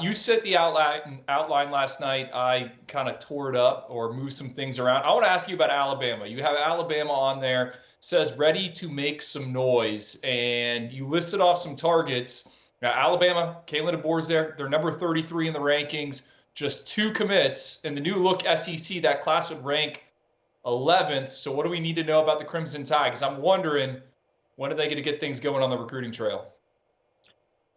You set the outline last night. I kind of tore it up or moved some things around. I want to ask you about Alabama. You have Alabama on there, says ready to make some noise, and you listed off some targets. Now, Alabama, Kalen DeBoer's there. They're number 33 in the rankings, just 2 commits. In the new look SEC, that class would rank 11th. So, what do we need to know about the Crimson Tide? Because I'm wondering, when are they going to get things going on the recruiting trail?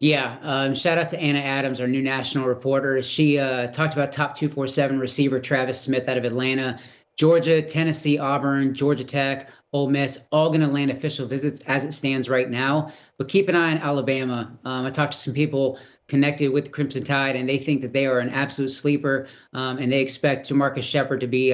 Yeah, shout out to Anna Adams, our new national reporter. She talked about top 247 receiver Travis Smith out of Atlanta. Georgia, Tennessee, Auburn, Georgia Tech, Ole Miss, all going to land official visits as it stands right now. But keep an eye on Alabama. I talked to some people connected with the Crimson Tide, and they think that they are an absolute sleeper, and they expect Jamarcus Shepard to be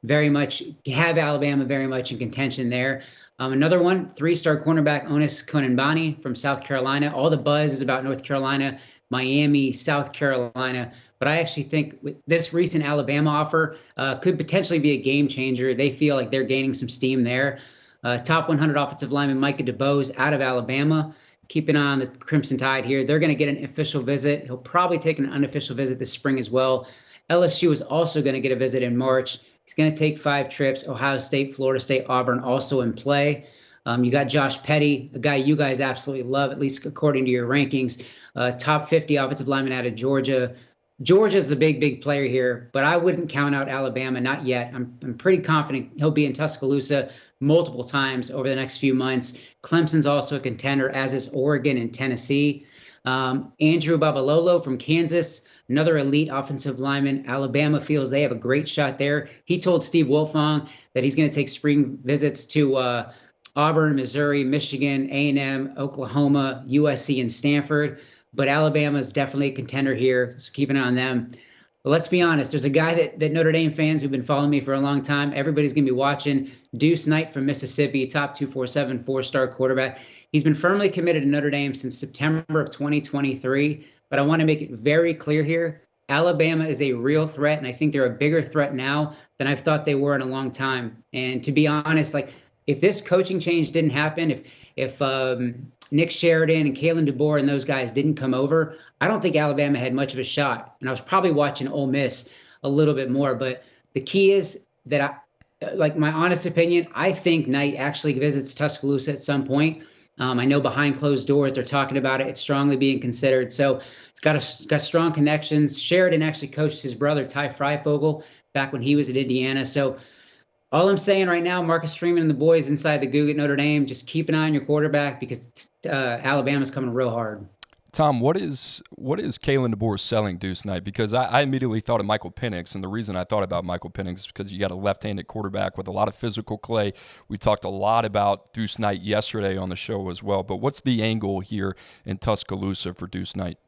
very much have Alabama very much in contention there. Another one, 3-star cornerback Onis Konanbani from South Carolina. All the buzz is about North Carolina, Miami, South Carolina. But I actually think with this recent Alabama offer could potentially be a game changer. They feel like they're gaining some steam there. Top 100 offensive lineman Micah DeBose out of Alabama. Keep an eye on the Crimson Tide here. They're going to get an official visit. He'll probably take an unofficial visit this spring as well. LSU is also going to get a visit in March. He's going to take 5 trips. Ohio State, Florida State, Auburn also in play. You got Josh Petty, a guy you guys absolutely love, at least according to your rankings. Top 50 offensive lineman out of Georgia. Georgia's the big player here, but I wouldn't count out Alabama, not yet. I'm pretty confident he'll be in Tuscaloosa multiple times over the next few months. Clemson's also a contender, as is Oregon and Tennessee. Andrew Babalolo from Kansas, another elite offensive lineman. Alabama feels they have a great shot there. He told Steve Wiltfong that he's going to take spring visits to Auburn, Missouri, Michigan, A&M, Oklahoma, USC, and Stanford. But Alabama is definitely a contender here, so keep an eye on them. But let's be honest, there's a guy that Notre Dame fans who've been following me for a long time, everybody's going to be watching. Deuce Knight from Mississippi, top 247, 4-star quarterback. He's been firmly committed to Notre Dame since September of 2023. But I want to make it very clear here, Alabama is a real threat, and I think they're a bigger threat now than I've thought they were in a long time. And to be honest, like if this coaching change didn't happen, if Nick Sheridan and Kalen DeBoer and those guys didn't come over, I don't think Alabama had much of a shot. And I was probably watching Ole Miss a little bit more. But the key is that, like my honest opinion, I think Knight actually visits Tuscaloosa at some point. I know behind closed doors they're talking about it. It's strongly being considered. So it's got strong connections. Sheridan actually coached his brother, Ty Freifogel, back when he was at Indiana. So all I'm saying right now, Marcus Freeman and the boys inside the Goog at Notre Dame, just keep an eye on your quarterback because Alabama's coming real hard. Tom, what is Kalen DeBoer selling Deuce Knight? Because I immediately thought of Michael Penix, and the reason I thought about Michael Penix is because you got a left-handed quarterback with a lot of physical clay. We talked a lot about Deuce Knight yesterday on the show as well, but what's the angle here in Tuscaloosa for Deuce Knight?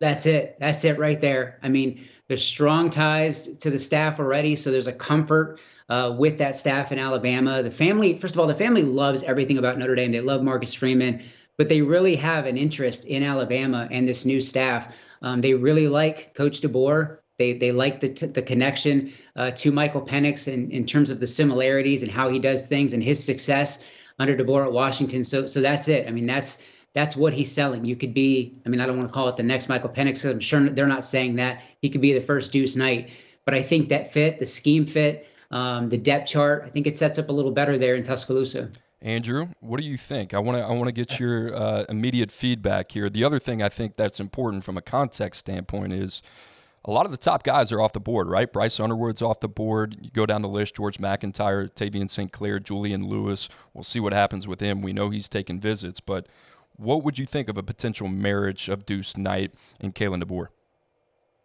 That's it. That's it right there. I mean, there's strong ties to the staff already, so there's a comfort with that staff in Alabama. The family, first of all, the family loves everything about Notre Dame. They love Marcus Freeman, but they really have an interest in Alabama and this new staff. They really like Coach DeBoer. They like the connection to Michael Penix in terms of the similarities and how he does things and his success under DeBoer at Washington. So that's it. I mean, that's what he's selling. You could be, I mean, I don't want to call it the next Michael Penix. I'm sure they're not saying that. He could be the first Deuce Knight. But I think that fit, the scheme fit, the depth chart, I think it sets up a little better there in Tuscaloosa. Andrew, what do you think? I want to get your immediate feedback here. The other thing I think that's important from a context standpoint is a lot of the top guys are off the board, right? Bryce Underwood's off the board. You go down the list, George McIntyre, Tavian St. Clair, Julian Lewis. We'll see what happens with him. We know he's taking visits, but what would you think of a potential marriage of Deuce Knight and Kalen DeBoer?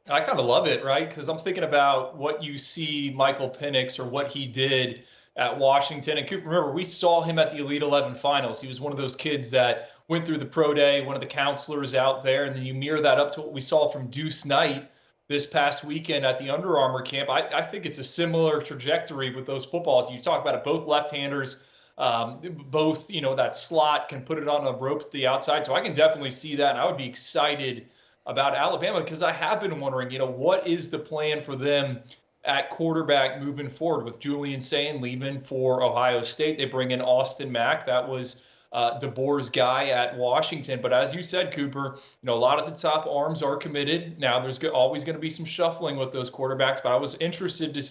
I kind of love it, right? Because I'm thinking about what you see Michael Penix or what he did at Washington. And remember, we saw him at the Elite 11 finals. He was one of those kids that went through the pro day, one of the counselors out there. And then you mirror that up to what we saw from Deuce Knight this past weekend at the Under Armour camp. I think it's a similar trajectory with those footballs. You talk about it, both left-handers, both, that slot can put it on a rope to the outside. So I can definitely see that. And I would be excited about Alabama because I have been wondering, what is the plan for them at quarterback moving forward with Julian Sayin leaving for Ohio State. They bring in Austin Mack. That was DeBoer's guy at Washington. But as you said, Cooper, a lot of the top arms are committed. Now there's always going to be some shuffling with those quarterbacks, but I was interested to.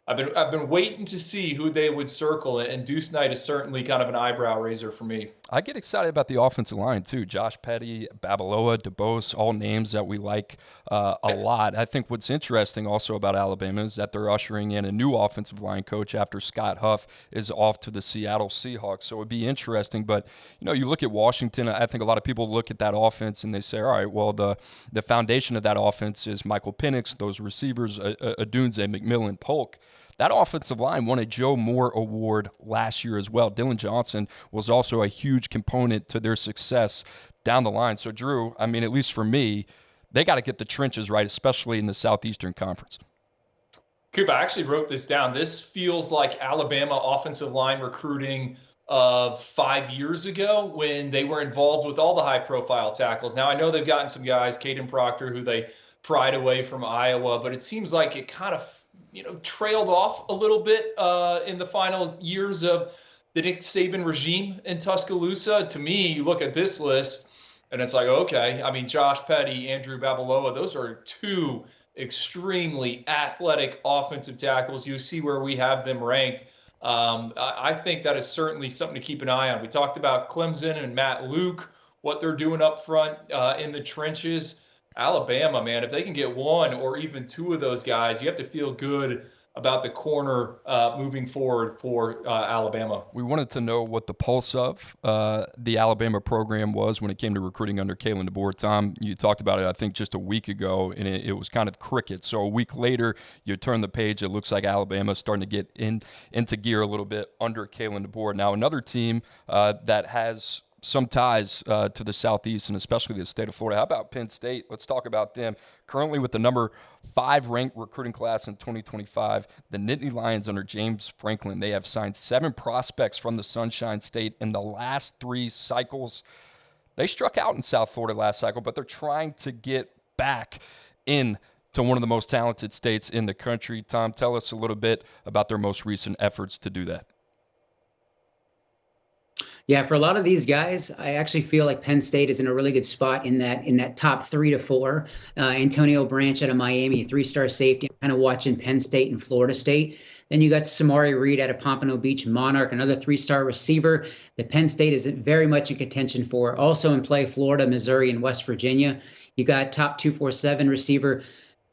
I've been waiting to see who they would circle, and Deuce Knight is certainly kind of an eyebrow raiser for me. I get excited about the offensive line too. Josh Petty, Babaloa, DeBose, all names that we like a lot. I think what's interesting also about Alabama is that they're ushering in a new offensive line coach after Scott Huff is off to the Seattle Seahawks. So it'd be interesting. But you look at Washington. I think a lot of people look at that offense and they say, all right, well the foundation of that offense is Michael Penix, those receivers, Adunze, McMillan, Polk. That offensive line won a Joe Moore Award last year as well. Dylan Johnson was also a huge component to their success down the line. So, Drew, at least for me, they got to get the trenches right, especially in the Southeastern Conference. Coop, I actually wrote this down. This feels like Alabama offensive line recruiting of 5 years ago when they were involved with all the high-profile tackles. Now, I know they've gotten some guys, Caden Proctor, who they pried away from Iowa, but it seems like it kind of trailed off a little bit in the final years of the Nick Saban regime in Tuscaloosa. To me, you look at this list, and it's like, okay, Josh Petty, Andrew Babaloa, those are two extremely athletic offensive tackles. You see where we have them ranked. I think that is certainly something to keep an eye on. We talked about Clemson and Matt Luke, what they're doing up front in the trenches. Alabama, man, if they can get one or even two of those guys, you have to feel good about the corner moving forward for Alabama. We wanted to know what the pulse of the Alabama program was when it came to recruiting under Kalen DeBoer. Tom, you talked about it, I think, just a week ago, and it was kind of crickets. So a week later, you turn the page, it looks like Alabama's starting to get into gear a little bit under Kalen DeBoer. Now, another team that has some ties to the Southeast and especially the state of Florida. How about Penn State? Let's talk about them. Currently with the number 5 ranked recruiting class in 2025, the Nittany Lions under James Franklin, they have signed 7 prospects from the Sunshine State in the last 3 cycles. They struck out in South Florida last cycle, but they're trying to get back in to one of the most talented states in the country. Tom, tell us a little bit about their most recent efforts to do that. Yeah, for a lot of these guys, I actually feel like Penn State is in a really good spot in that top 3 to 4. Antonio Branch out of Miami, a 3-star safety. I'm kind of watching Penn State and Florida State. Then you got Samari Reed out of Pompano Beach, Monarch, another 3-star receiver that Penn State is very much in contention for. Also in play, Florida, Missouri, and West Virginia. You got top 247 receiver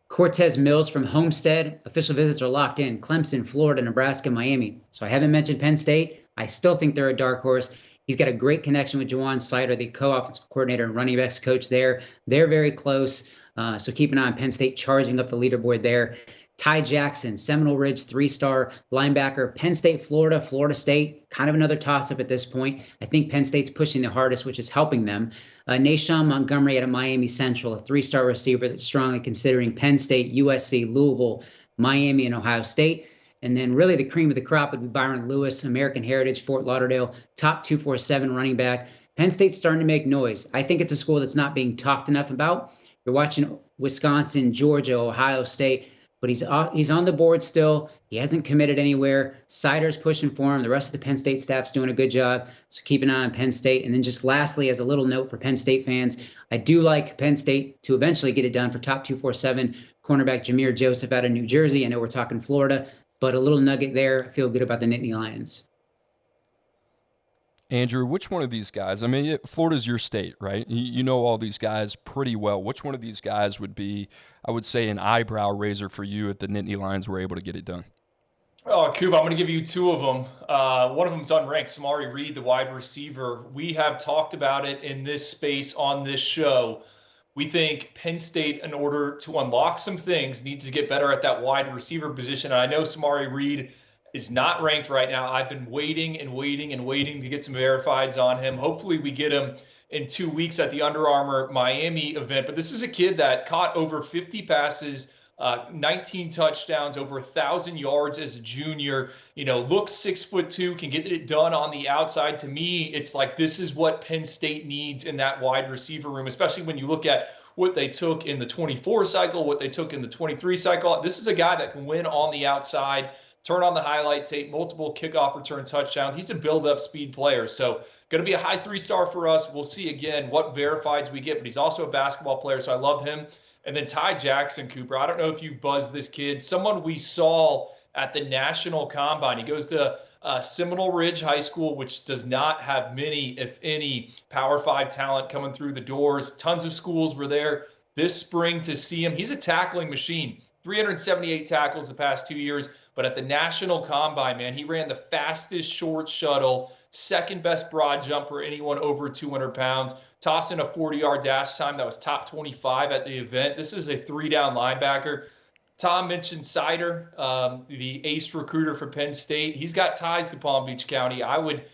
Cortez Mills from Homestead. Official visits are locked in. Clemson, Florida, Nebraska, Miami. So I haven't mentioned Penn State. I still think they're a dark horse. He's got a great connection with Juwan Sider, the co-offensive coordinator and running backs coach there. They're very close. So keep an eye on Penn State charging up the leaderboard there. Ty Jackson, Seminole Ridge, 3-star linebacker. Penn State, Florida, Florida State, kind of another toss-up at this point. I think Penn State's pushing the hardest, which is helping them. Nashawn Montgomery out of Miami Central, a 3-star receiver that's strongly considering Penn State, USC, Louisville, Miami, and Ohio State. And then really the cream of the crop would be Byron Lewis, American Heritage, Fort Lauderdale, top 247 running back. Penn State's starting to make noise. I think it's a school that's not being talked enough about. You're watching Wisconsin, Georgia, Ohio State, but he's on the board still. He hasn't committed anywhere. Sider's pushing for him. The rest of the Penn State staff's doing a good job. So keep an eye on Penn State. And then just lastly, as a little note for Penn State fans, I do like Penn State to eventually get it done for top 247 cornerback Jameer Joseph out of New Jersey. I know we're talking Florida, but a little nugget there. I feel good about the Nittany Lions. Andrew, which one of these guys, Florida's your state, right? You know all these guys pretty well. Which one of these guys would be, I would say, an eyebrow raiser for you if the Nittany Lions were able to get it done? Oh, Coop, I'm going to give you 2 of them. One of them's unranked, Samari Reed, the wide receiver. We have talked about it in this space on this show. We think Penn State, in order to unlock some things, needs to get better at that wide receiver position. And I know Samari Reed is not ranked right now. I've been waiting to get some verifieds on him. Hopefully we get him in 2 weeks at the Under Armour Miami event. But this is a kid that caught over 50 passes, 19 touchdowns, over 1,000 yards as a junior. Looks 6'2", can get it done on the outside. To me, it's like this is what Penn State needs in that wide receiver room, especially when you look at what they took in the 24 cycle, what they took in the 23 cycle. This is a guy that can win on the outside, turn on the highlight tape, multiple kickoff return touchdowns. He's a build-up speed player. So Going to be a high 3-star for us. We'll see again what verifieds we get, but he's also a basketball player, so I love him. And then Ty Jackson, Cooper. I don't know if you've buzzed this kid. Someone we saw at the National Combine. He goes to Seminole Ridge High School, which does not have many, if any, Power 5 talent coming through the doors. Tons of schools were there this spring to see him. He's a tackling machine. 378 tackles the past 2 years. But at the National Combine, man, he ran the fastest short shuttle, second best broad jump for anyone over 200 pounds, tossing a 40-yard dash time that was top 25 at the event. This is a 3-down linebacker. Tom mentioned Sider, the ace recruiter for Penn State. He's got ties to Palm Beach County. I would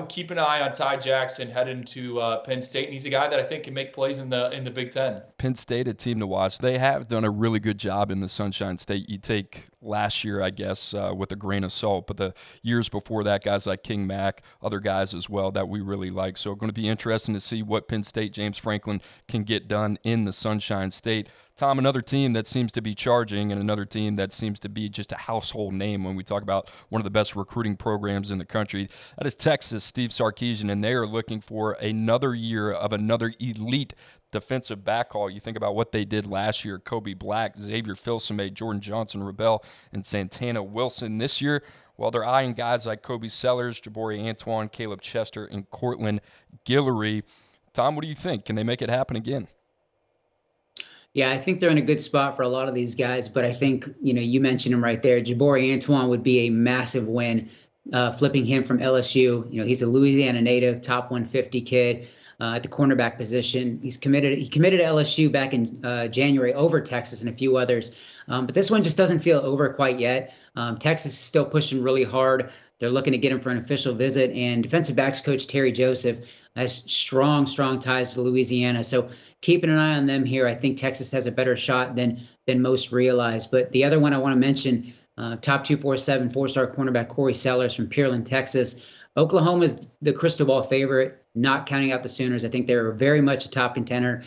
keep an eye on Ty Jackson heading to Penn State, and he's a guy that I think can make plays in the Big Ten. Penn State, a team to watch. They have done a really good job in the Sunshine State. You take last year, I guess, with a grain of salt, but the years before that, guys like King Mack, other guys as well that we really like. So going to be interesting to see what Penn State, James Franklin can get done in the Sunshine State. Tom, another team that seems to be charging and another team that seems to be just a household name when we talk about one of the best recruiting programs in the country. That is Texas, Steve Sarkisian, and they are looking for another year of another elite defensive backhaul. You think about what they did last year: Kobe Black, Xavier Filsaime, Jordan Johnson, Rebel, and Santana Wilson. This year, well, they're eyeing guys like Kobe Sellers, Jabari Antoine, Caleb Chester, and Cortland Guillory. Tom, what do you think? Can they make it happen again? Yeah, I think they're in a good spot for a lot of these guys, but I think, you mentioned him right there. Jabari Antoine would be a massive win, flipping him from LSU. He's a Louisiana native, top 150 kid at the cornerback position. He committed to LSU back in January over Texas and a few others. But this one just doesn't feel over quite yet. Texas is still pushing really hard. They're looking to get him for an official visit. And defensive backs coach Terry Joseph has strong ties to Louisiana. So keeping an eye on them here. I think Texas has a better shot than most realize. But the other one I want to mention, top 247 4-star cornerback Corey Sellers from Pearland, Texas. Oklahoma's the crystal ball favorite, not counting out the Sooners. I think they're very much a top contender.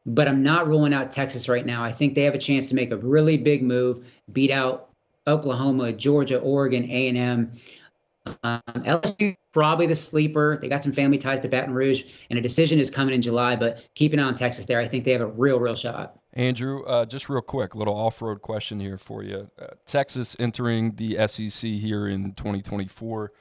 But I'm not ruling out Texas right now. I think they have a chance to make a really big move, beat out Oklahoma, Georgia, Oregon, A&M. LSU probably the sleeper. They got some family ties to Baton Rouge, and a decision is coming in July. But keep an eye on Texas there. I think they have a real shot. Andrew, just real quick, little off-road question here for you. Texas entering the SEC here in 2024.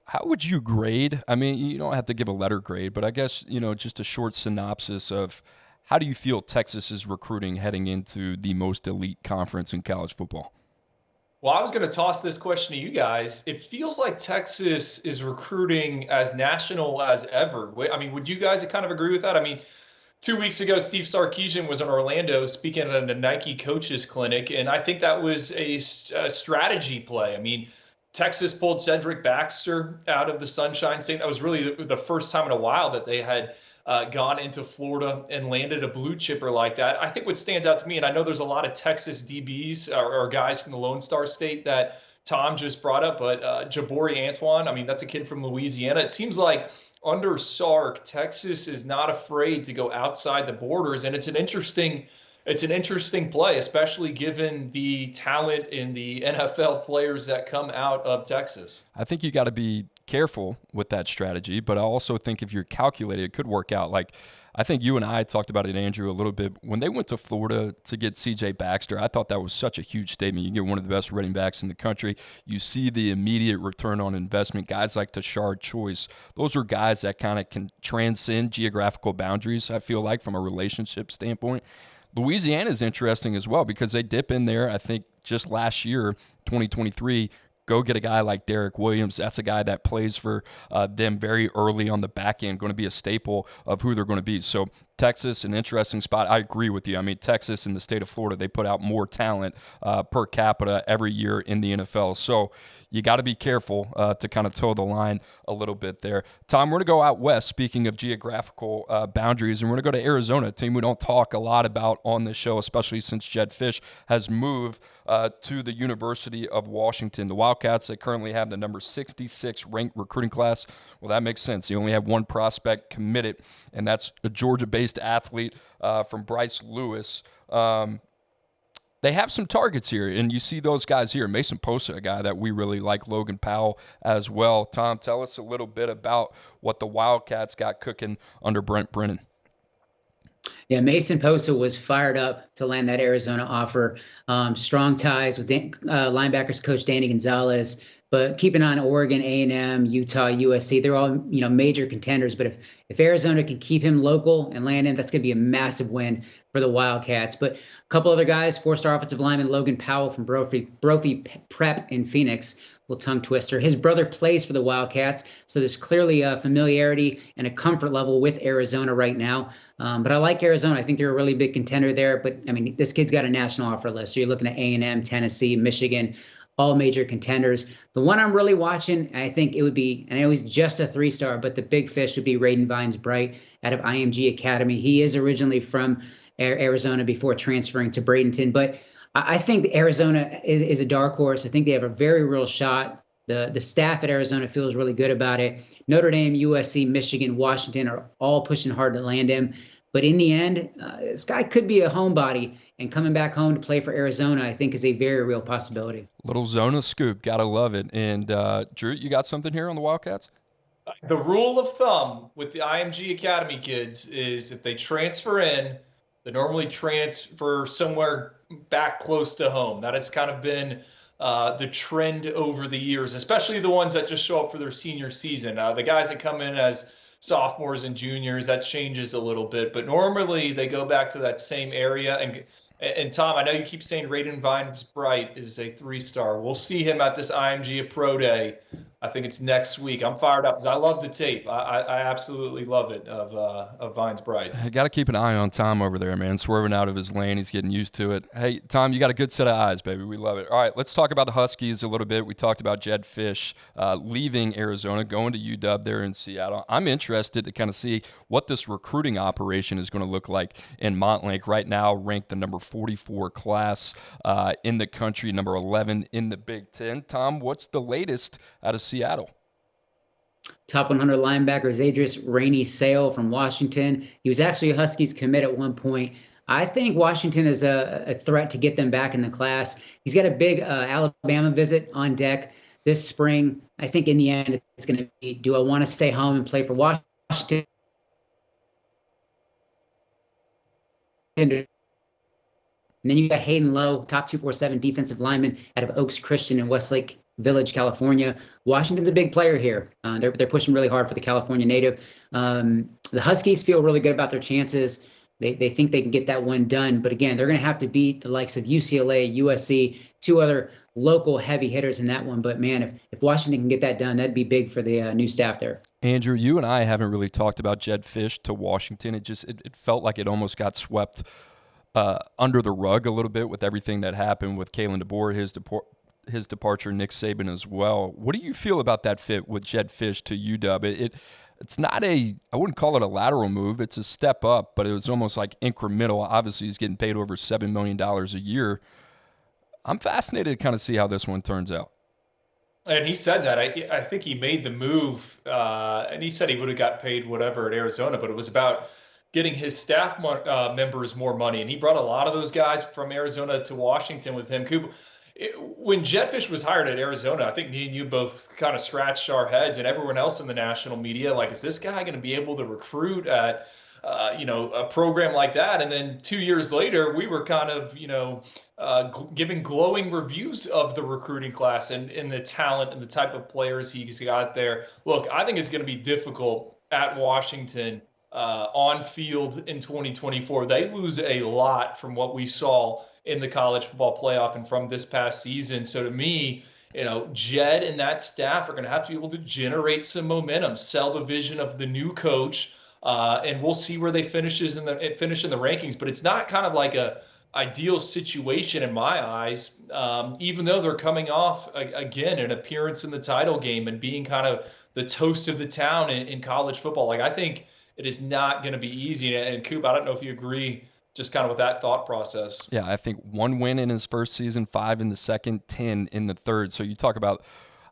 How would you grade? I mean, you don't have to give a letter grade, but I guess, just a short synopsis of how do you feel Texas is recruiting heading into the most elite conference in college football? Well, I was going to toss this question to you guys. It feels like Texas is recruiting as national as ever. I mean, would you guys kind of agree with that? I mean, 2 weeks ago, Steve Sarkisian was in Orlando speaking at a Nike coaches clinic, and I think that was a strategy play. I mean, Texas pulled Cedric Baxter out of the Sunshine State. That was really the first time in a while that they had gone into Florida and landed a blue chipper like that. I think what stands out to me, and I know there's a lot of Texas DBs or guys from the Lone Star State that Tom just brought up, but Jabari Antoine, I mean, that's a kid from Louisiana. It seems like under Sark, Texas is not afraid to go outside the borders, and it's an interesting play, especially given the talent in the NFL players that come out of Texas. I think you got to be careful with that strategy, but I also think if you're calculated, it could work out. Like, I think you and I talked about it, Andrew, a little bit. When they went to Florida to get C.J. Baxter, I thought that was such a huge statement. You get one of the best running backs in the country. You see the immediate return on investment. Guys like Tashard Choice, those are guys that kind of can transcend geographical boundaries, I feel like, from a relationship standpoint. Louisiana is interesting as well because they dip in there, I think, just last year, 2023, go get a guy like Derek Williams. That's a guy that plays for them very early on the back end, going to be a staple of who they're going to be. So Texas, an interesting spot. I agree with you. I mean, Texas and the state of Florida, they put out more talent per capita every year in the NFL. So you got to be careful to kind of toe the line a little bit there. Tom, we're going to go out west, speaking of geographical boundaries, and we're going to go to Arizona, a team we don't talk a lot about on this show, especially since Jedd Fisch has moved to the University of Washington. The Wildcats, they currently have the number 66 ranked recruiting class. Well, that makes sense. You only have one prospect committed, and that's a Georgia-based athlete from Bryce Lewis. they have some targets here, and you see those guys here. Mason Posa, a guy that we really like, Logan Powell as well. Tom, tell us a little bit about what the Wildcats got cooking under Brent Brennan. Yeah, Mason Posa was fired up to land that Arizona offer. Strong ties with linebackers coach Danny Gonzalez, but keeping on Oregon, A&M, Utah, USC. They're all major contenders. But if Arizona can keep him local and land him, that's going to be a massive win for the Wildcats. But a couple other guys, 4-star offensive lineman Logan Powell from Brophy Prep in Phoenix. Little tongue twister. His brother plays for the Wildcats, so there's clearly a familiarity and a comfort level with Arizona right now. But I like Arizona. I think they're a really big contender there. But I mean, this kid's got a national offer list. So you're looking at A&M, Tennessee, Michigan, all major contenders. The one I'm really watching, I think it would be, and I know he's just a 3-star, but the big fish would be Raiden Vines Bright out of IMG Academy. He is originally from Arizona before transferring to Bradenton, but I think Arizona is a dark horse. I think they have a very real shot. The staff at Arizona feels really good about it. Notre Dame, USC, Michigan, Washington are all pushing hard to land him. But in the end, this guy could be a homebody, and coming back home to play for Arizona, I think, is a very real possibility. Little Zona scoop. Got to love it. And, Drew, you got something here on the Wildcats? The rule of thumb with the IMG Academy kids is if they transfer in, they normally transfer somewhere back close to home. That has kind of been the trend over the years, especially the ones that just show up for their senior season. The guys that come in as sophomores and juniors, that changes a little bit, but normally they go back to that same area. And Tom, I know you keep saying Raiden Vines Bright is a 3-star. We'll see him at this IMG Pro Day. I think it's next week. I'm fired up because I love the tape. I absolutely love it of Vines Bright. I got to keep an eye on Tom over there, man. Swerving out of his lane. He's getting used to it. Hey, Tom, you got a good set of eyes, baby. We love it. All right, let's talk about the Huskies a little bit. We talked about Jedd Fisch leaving Arizona, going to UW there in Seattle. I'm interested to kind of see what this recruiting operation is going to look like in Montlake. Right now, ranked the number 44 class in the country, number 11 in the Big Ten. Tom, what's the latest out of Seattle? Top 100 linebacker is Adrius Rainey Sale from Washington. He was actually a Huskies commit at one point. I think Washington is a threat to get them back in the class. He's got a big Alabama visit on deck this spring. I think in the end, it's going to be, do I want to stay home and play for Washington? And then you got Hayden Lowe, top 247 defensive lineman out of Oaks Christian in Westlake Village, California. Washington's a big player here. They're pushing really hard for the California native. The Huskies feel really good about their chances. They think they can get that one done. But again, they're going to have to beat the likes of UCLA, USC, 2 other local heavy hitters in that one. But man, if Washington can get that done, that'd be big for the new staff there. Andrew, you and I haven't really talked about Jedd Fisch to Washington. It felt like it almost got swept under the rug a little bit with everything that happened with Kalen DeBoer, his departure, Nick Saban as well. What do you feel about that fit with Jedd Fisch to UW? It's not I wouldn't call it a lateral move. It's a step up, but it was almost like incremental. Obviously, he's getting paid over $7 million a year. I'm fascinated to kind of see how this one turns out. And he said that. I think he made the move, and he said he would have got paid whatever at Arizona, but it was about getting his staff members more money. And he brought a lot of those guys from Arizona to Washington with him. When Jedd Fisch was hired at Arizona, I think me and you both kind of scratched our heads, and everyone else in the national media, like, is this guy going to be able to recruit at, a program like that? And then 2 years later, we were kind of, giving glowing reviews of the recruiting class and the talent and the type of players he's got there. Look, I think it's going to be difficult at Washington on field in 2024. They lose a lot from what we saw in the college football playoff and from this past season. So to me, Jedd and that staff are going to have to be able to generate some momentum, sell the vision of the new coach, and we'll see where they finish in the rankings. But it's not kind of like a ideal situation in my eyes, even though they're coming off again an appearance in the title game and being kind of the toast of the town in college football. Like, I think it is not going to be easy. And Coop, I don't know if you agree just kind of with that thought process. Yeah, I think 1 win in his first season, 5 in the second, 10 in the third. So you talk about,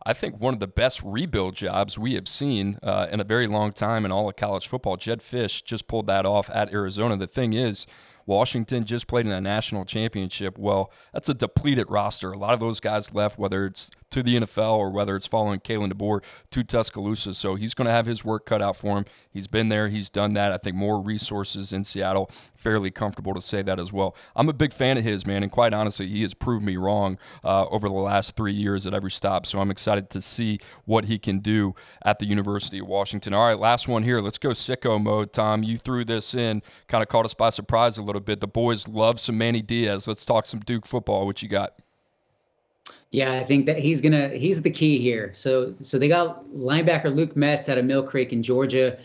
I think, one of the best rebuild jobs we have seen in a very long time in all of college football. Jedd Fisch just pulled that off at Arizona. The thing is, Washington just played in a national championship. Well, that's a depleted roster. A lot of those guys left, whether it's to the NFL or whether it's following Kalen DeBoer to Tuscaloosa. So he's going to have his work cut out for him. He's been there. He's done that. I think more resources in Seattle. Fairly comfortable to say that as well. I'm a big fan of his, man, and quite honestly, he has proved me wrong over the last 3 years at every stop. So I'm excited to see what he can do at the University of Washington. All right, last one here. Let's go sicko mode, Tom. You threw this in, kind of caught us by surprise a little bit. The boys love some Manny Diaz. Let's talk some Duke football. What you got? Yeah, I think that he's the key here. So they got linebacker Luke Metz out of Mill Creek in Georgia.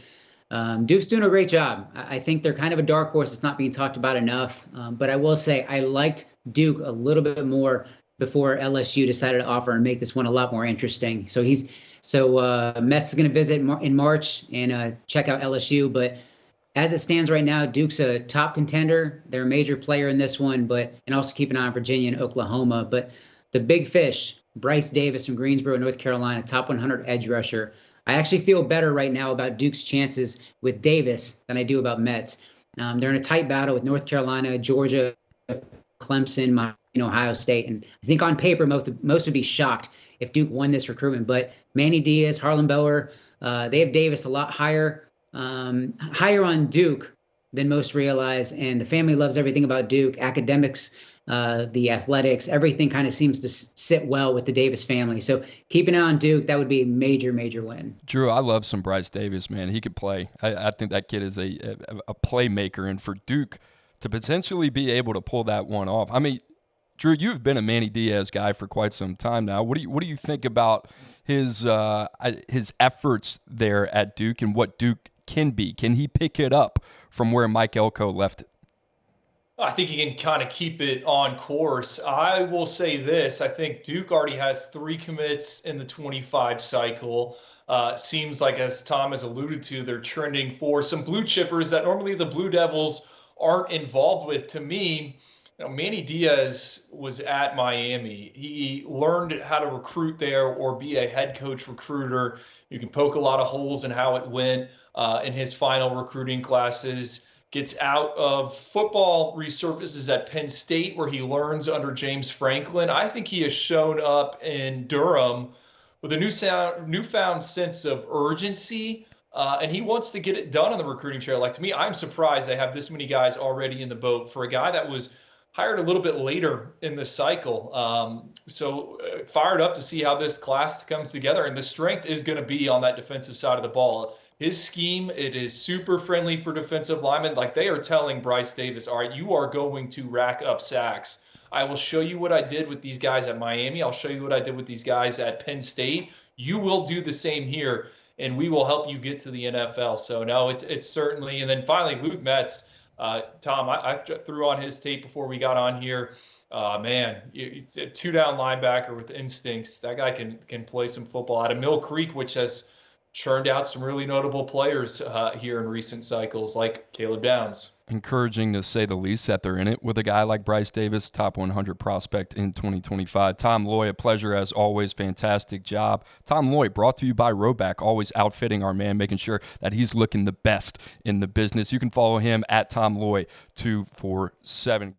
Duke's doing a great job. I think they're kind of a dark horse. It's not being talked about enough. But I will say I liked Duke a little bit more before LSU decided to offer and make this one a lot more interesting. So Metz is going to visit in March and check out LSU. But as it stands right now, Duke's a top contender. They're a major player in this one, and also keep an eye on Virginia and Oklahoma. But the big fish, Bryce Davis from Greensboro, North Carolina, top 100 edge rusher. I actually feel better right now about Duke's chances with Davis than I do about Metz. They're in a tight battle with North Carolina, Georgia, Clemson, Ohio State. And I think on paper, most would be shocked if Duke won this recruitment. But Manny Diaz, Harlan Bower, they have Davis a lot higher on Duke than most realize. And the family loves everything about Duke. Academics, the athletics, everything kind of seems to sit well with the Davis family. So keeping an eye on Duke, that would be a major, major win. Drew, I love some Bryce Davis, man. He could play. I think that kid is a playmaker. And for Duke to potentially be able to pull that one off, I mean, Drew, you've been a Manny Diaz guy for quite some time now. What do you think about his efforts there at Duke and what Duke can be? Can he pick it up from where Mike Elko left it? I think he can kind of keep it on course. I will say this. I think Duke already has 3 commits in the 25 cycle. Seems like, as Tom has alluded to, they're trending for some blue chippers that normally the Blue Devils aren't involved with. To me, Manny Diaz was at Miami. He learned how to recruit there or be a head coach recruiter. You can poke a lot of holes in how it went in his final recruiting classes. Gets out of football, resurfaces at Penn State, where he learns under James Franklin. I think he has shown up in Durham with a newfound sense of urgency, and he wants to get it done on the recruiting trail. Like, to me, I'm surprised they have this many guys already in the boat for a guy that was hired a little bit later in the cycle. So fired up to see how this class comes together, and the strength is going to be on that defensive side of the ball. His scheme, it is super friendly for defensive linemen. Like, they are telling Bryce Davis, all right, you are going to rack up sacks. I will show you what I did with these guys at Miami. I'll show you what I did with these guys at Penn State. You will do the same here, and we will help you get to the NFL. So, no, it's certainly. And then finally, Luke Metz. Tom, I threw on his tape before we got on here. Man, it's a 2-down linebacker with instincts. That guy can play some football out of Mill Creek, which has churned out some really notable players here in recent cycles, like Caleb Downs. Encouraging to say the least that they're in it with a guy like Bryce Davis, top 100 prospect in 2025. Tom Loy, a pleasure as always. Fantastic job. Tom Loy, brought to you by Roback, always outfitting our man, making sure that he's looking the best in the business. You can follow him at Tom Loy 247.